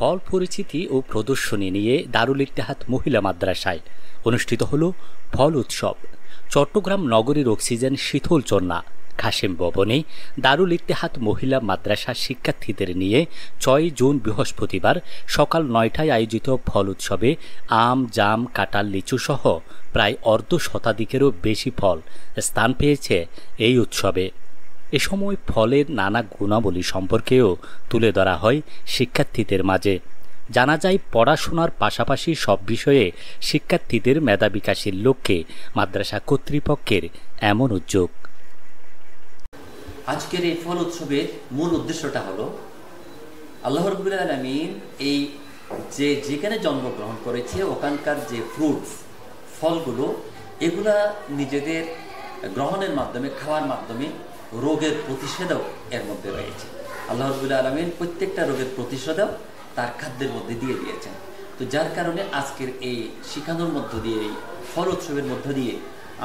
ফল পরিচিতি ও প্রদর্শনী নিয়ে দারুল ইত্তেহাদ মহিলা মাদ্রাসায় অনুষ্ঠিত হল ফল উৎসব। চট্টগ্রাম নগরীর অক্সিজেন শীতলচন্না খাসেম ভবনে দারুল ইত্তেহাদ মহিলা মাদ্রাসার শিক্ষার্থীদের নিয়ে ৬ জুন বৃহস্পতিবার সকাল ৯টায় আয়োজিত ফল উৎসবে আম, জাম, কাঁঠাল, লিচু সহ প্রায় অর্ধ শতাধিকেরও বেশি ফল স্থান পেয়েছে এই উৎসবে। এ সময় ফলের নানা গুণাবলী সম্পর্কেও তুলে ধরা হয় শিক্ষার্থীদের মাঝে। জানা যায়, পড়াশোনার পাশাপাশি সব বিষয়ে শিক্ষার্থীদের মেধা বিকাশের লক্ষ্যে মাদ্রাসা কর্তৃপক্ষের এমন উদ্যোগ। আজকের এই ফল উৎসবের মূল উদ্দেশ্যটা হলো আল্লাহ রাব্বুল আলামিন এই যেখানে জন্মগ্রহণ করেছে ওখানকার যে ফ্রুটস, ফলগুলো, এগুলা নিজেদের গ্রহণের মাধ্যমে, খাওয়ার মাধ্যমে রোগের প্রতিষেধক এর মধ্যে রয়েছে। আল্লাহ রাব্বুল আলামিন প্রত্যেকটা রোগের প্রতিষেধক তার খাদ্যের মধ্যে দিয়ে দিয়েছেন। তো যার কারণে আজকের এই শিখানোর মধ্য দিয়ে, এই ফল উৎসবের মধ্য দিয়ে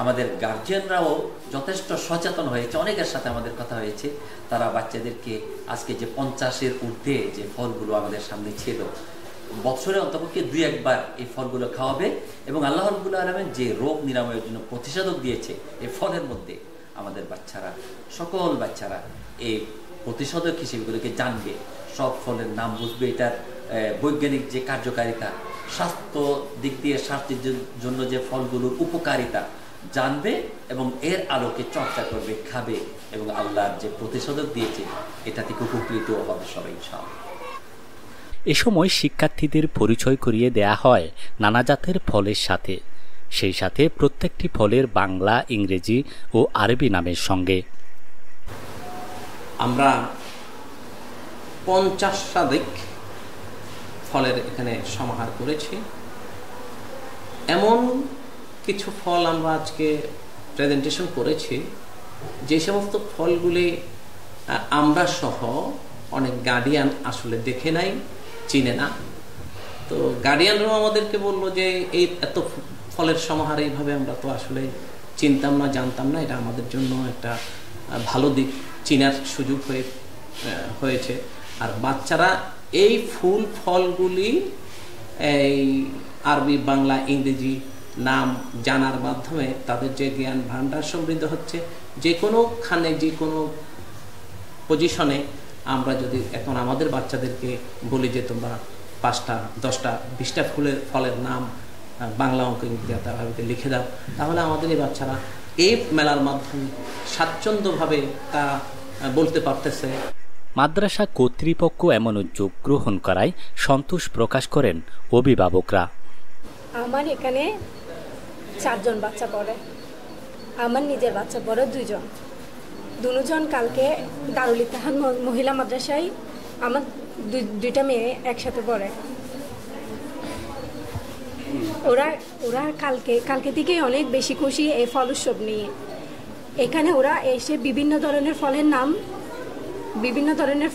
আমাদের গার্জিয়ানরাও যথেষ্ট সচেতন হয়েছে। অনেকের সাথে আমাদের কথা হয়েছে, তারা বাচ্চাদেরকে আজকে যে 50-এর ঊর্ধ্বে যে ফলগুলো আমাদের সামনে ছিল, বছরে অন্তপক্ষে 2-1 বার এই ফলগুলো খাওয়াবে এবং আল্লাহ রাব্বুল আলামিন যে রোগ নিরাময়ের জন্য প্রতিষেধক দিয়েছে এই ফলের মধ্যে, আমাদের বাচ্চারা, সকল বাচ্চারা এই প্রতিষেধক হিসেবেগুলোকে জানবে, সব ফলের নাম বুঝবে, এটার বৈজ্ঞানিক যে কার্যকারিতা, স্বাস্থ্য দিক দিয়ে স্বাস্থ্যের জন্য যে ফলগুলোর উপকারিতা জানবে এবং এর আলোকে চর্চা করবে, খাবে এবং আল্লাহর যে প্রতিষেধক দিয়েছে এটা থেকে উপকৃত হবে সবাই ইনশাআল্লাহ। এ সময় শিক্ষার্থীদের পরিচয় করিয়ে দেয়া হয় নানা জাতের ফলের সাথে, সেই সাথে প্রত্যেকটি ফলের বাংলা, ইংরেজি ও আরবি নামের সঙ্গে। আমরা 50 শতাধিক ফলের এখানে সমাহার করেছি। এমন কিছু ফল আমরা আজকে প্রেজেন্টেশন করেছি যে সমস্ত ফলগুলি আমরা সহ অনেক গার্ডিয়ান আসলে দেখে নাই, চিনে না। তো গার্ডিয়ানরাও আমাদেরকে বললো যে এই এত ফলের সমাহার এইভাবে আমরা তো আসলে চিনতাম না, জানতাম না। এটা আমাদের জন্য একটা ভালো দিক, চিনার সুযোগ হয়েছে। আর বাচ্চারা এই ফলগুলি এই আরবি, বাংলা, ইংরেজি নাম জানার মাধ্যমে তাদের যে জ্ঞান ভান্ডার সমৃদ্ধ হচ্ছে। যে কোনোখানে, যে কোনো পজিশনে আমরা যদি এখন আমাদের বাচ্চাদেরকে বলি যে তোমরা 5টা, 10টা, 20টা ফলের নাম বাংলা, অঙ্ক, ইংরেজি আরবিতে লিখে দাও, তাহলে আমাদের এই বাচ্চারা এই মেলার মাধ্যমে স্বাচ্ছন্দ্যভাবে তা বলতে পারতেছে। মাদ্রাসা কর্তৃপক্ষ এমন উদ্যোগ গ্রহণ করায় সন্তোষ প্রকাশ করেন অভিভাবকরা। আমার এখানে 4 জন বাচ্চা পড়ে, আমার নিজের বাচ্চা পড়ে 2 জন। দুজন কালকে দারুল ইত্তেহাদ মহিলা মাদ্রাসায় আমার 2টা মেয়ে একসাথে পড়ে। ওরা কালকে থেকেই অনেক বেশি খুশি এই ফল উৎসব নিয়ে। এখানে ওরা এসে বিভিন্ন ধরনের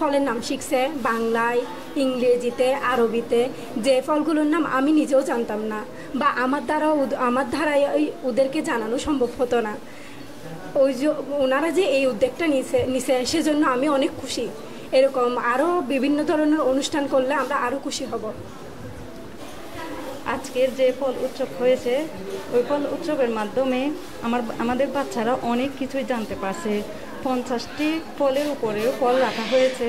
ফলের নাম শিখছে, বাংলায়, ইংরেজিতে, আরবিতে, যে ফলগুলোর নাম আমি নিজেও জানতাম না বা আমার দ্বারাই ওদেরকে জানানো সম্ভব হতো না। ওই যে ওনারা যে এই উদ্যোগটা নিছে সেজন্য আমি অনেক খুশি। এরকম আরও বিভিন্ন ধরনের অনুষ্ঠান করলে আমরা আরও খুশি হব। আজকের যে ফল উৎসব হয়েছে, ওই ফল উৎসবের মাধ্যমে আমাদের বাচ্চারা অনেক কিছুই জানতে পারছে। 50টি ফলের উপরে ফল রাখা হয়েছে,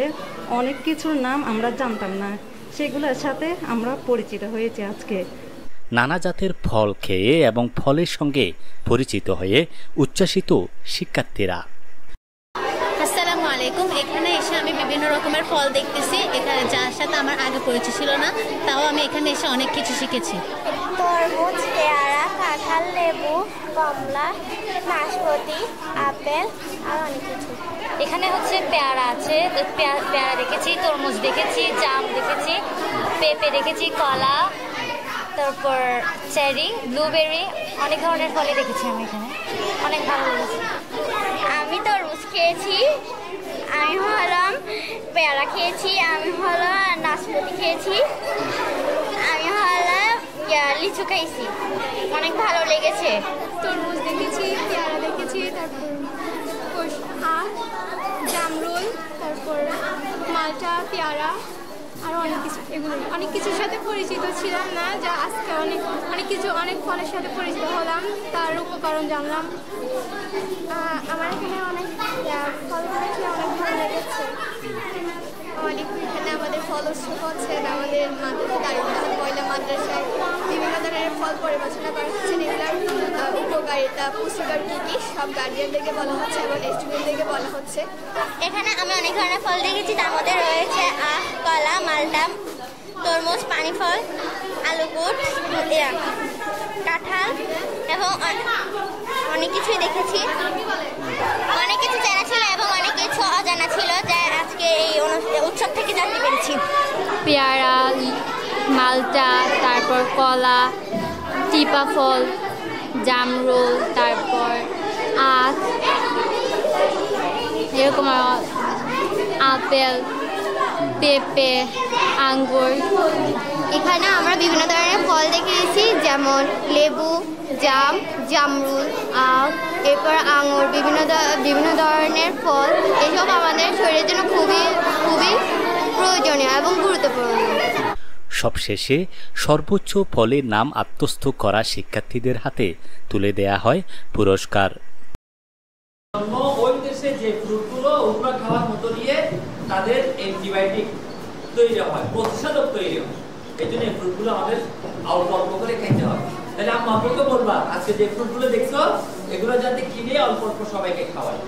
অনেক কিছুর নাম আমরা জানতাম না, সেগুলোর সাথে আমরা পরিচিত হয়েছি আজকে। নানা জাতের ফল খেয়ে এবং ফলের সঙ্গে পরিচিত হয়ে উচ্ছ্বাসিত শিক্ষার্থীরা। আসসালামু আলাইকুম। এখানে এসে আমি বিভিন্ন রকমের ফল দেখতেছি, এখানে যার সাথে আমার আগে পরিচয় ছিল না, তাও আমি এখানে এসে অনেক কিছু শিখেছি। তরমুজ, পেয়ারা, কাঁঠাল, লেবু, কমলা, নাশপাতি, আপেল আর অনেক কিছু। এখানে হচ্ছে পেয়ারা আছে, পেয়ারা দেখেছি, তরমুজ দেখেছি, জাম দেখেছি, পেঁপে দেখেছি, কলা, তারপর চেরি, ব্লুবেরি, অনেক ধরনের ফলই দেখেছি আমি এখানে। অনেক ভালো লেগেছে। আমি তরমুজ খেয়েছি, আমি হলাম পেয়ারা খেয়েছি, আমি হলো নাশপাতি খেয়েছি, আমি হলাম লিচু খাইছি। অনেক ভালো লেগেছে। তরমুজ দেখেছি, পেয়ারা দেখেছি, তারপর জামরুল, তারপর মালটা, পেয়ারা, আরও অনেক কিছু, এগুলো অনেক কিছুর সাথে পরিচিত ছিলাম না, যা আজকে অনেক ফলের সাথে পরিচিত হলাম, তার উপকরণ জানলাম। আমার এখানে অনেক ফল খেয়ে অনেক ভালো লেগেছে। এখানে আমাদের ফল উৎসব হচ্ছে, আমাদের দারুল মহিলা মাদ্রাসায় বিভিন্ন ধরনের ফল পরিবেশনা করা হচ্ছে। এগুলোর উপকারিতা, পুষ্টিকর কী কী সব গার্ডিয়ানদেরকে বলা হচ্ছে এবং স্টুডেন্টদেরকে বলা হচ্ছে। এখানে আমি অনেক ধরনের ফল দেখেছি, তার মধ্যে রয়েছে আখ, কলা, মালটা, তরমুজ, পানি ফল, আলুকুট, কাঁঠাল এবং অনেক কিছুই দেখেছি। অনেক কিছু জানা ছিল এবং অনেক কিছু অজানা ছিল, যা আজকে এই উৎসব থেকে জানতে পেরেছি। পেয়ারা, মালটা, তারপর কলা, টিপা ফল, জামরুল, তারপর আখ, এরকম আপেল, পেঁপে, আঙ্গুর। এখানে আমরা বিভিন্ন ধরনের ফল দেখেছি, যেমন লেবু, জাম, জামরুল, আখ, এরপর আঙুর, বিভিন্ন ধরনের ফল। এসব আমাদের শরীরের জন্য খুবই খুবই প্রয়োজনীয় এবং গুরুত্বপূর্ণ। সবশেষে সর্বোচ্চ ফলের নাম আত্মস্থ করা শিক্ষার্থীদের হাতে তুলে দেয়া হয় পুরস্কার। ওই দেশে যে ফ্রুটগুলো ওগুলো খাওয়ার মতো দিয়ে তাদের অ্যান্টিবায়োটিক তৈরি হয়, প্রতিষেধক তৈরি হয়। এই জন্য এই ফ্রুটগুলো আমাদের অল্প অল্প করে খেতে হবে। তাহলে আমি আপনাকে বলবা, আজকে যে ফ্রুটগুলো দেখছো এগুলো যাতে কিনে অল্প অল্প সবাইকে খাওয়াই।